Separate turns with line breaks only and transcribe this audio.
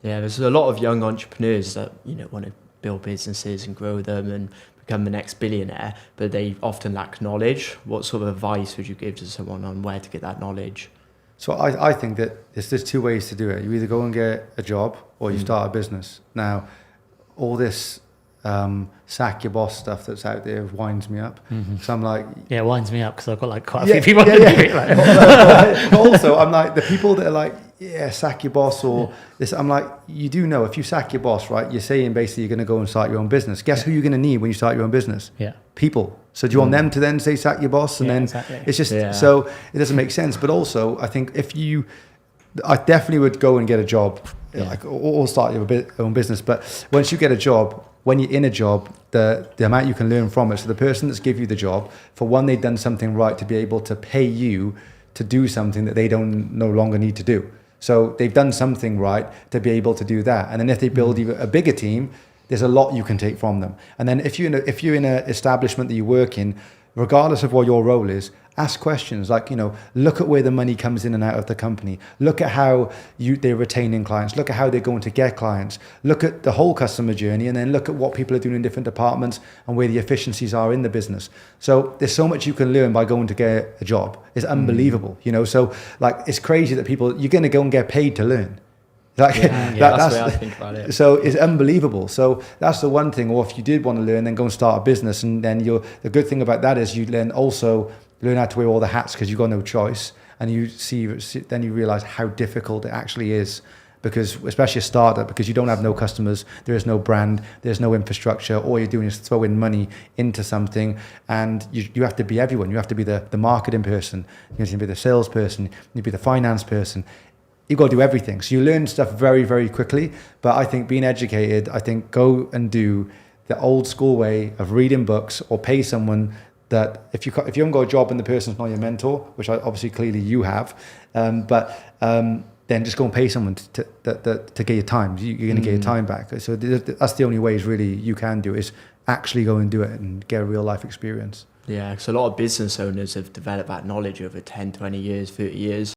Yeah, there's a lot of young entrepreneurs that, want to build businesses and grow them and become the next billionaire, but they often lack knowledge. What sort of advice would you give to someone on where to get that knowledge?
So I think that there's two ways to do it. You either go and get a job or you start a business. Now, all this sack your boss stuff that's out there winds me up. So I'm like...
Yeah, it winds me up because I've got like quite a few people.
But also, I'm like, the people that are like, yeah, sack your boss or this, I'm like, you do know if you sack your boss, right, you're saying basically you're going to go and start your own business. Guess who you're going to need when you start your own business?
Yeah.
People. So do you want them to then say sack your boss? And then
exactly.
It's just, so it doesn't make sense. But also, I think I definitely would go and get a job, like, or start your own business. But once you get a job, when you're in a job, the amount you can learn from it. So the person that's give you the job, for one, they've done something right to be able to pay you to do something that they don't no longer need to do. So they've done something right to be able to do that. And then if they build even a bigger team, there's a lot you can take from them. And then if you're in an establishment that you work in, regardless of what your role is, ask questions like, look at where the money comes in and out of the company. Look at how they're retaining clients. Look at how they're going to get clients. Look at the whole customer journey, and then look at what people are doing in different departments and where the efficiencies are in the business. So there's so much you can learn by going to get a job. It's unbelievable, So like, it's crazy that you're going to go and get paid to learn. Like,
that's the way I think about it.
So it's unbelievable. So that's the one thing. Or if you did want to learn, then go and start a business. And then the good thing about that is you then also learn how to wear all the hats because you've got no choice. And then you realize how difficult it actually is, because especially a startup, because you don't have no customers, there is no brand, there's no infrastructure. All you're doing is throw in money into something, and you have to be everyone. You have to be the marketing person, you have to be the salesperson, you have to be the finance person. You've got to do everything. So you learn stuff very, very quickly. But I think being educated, go and do the old school way of reading books, or pay someone that if you haven't got a job and the person's not your mentor, which obviously clearly you have, then just go and pay someone to get your time. You're going to get your time back. So that's the only ways really you can do it, is actually go and do it and get a real life experience.
Yeah, because a lot of business owners have developed that knowledge over 10, 20 years, 30 years.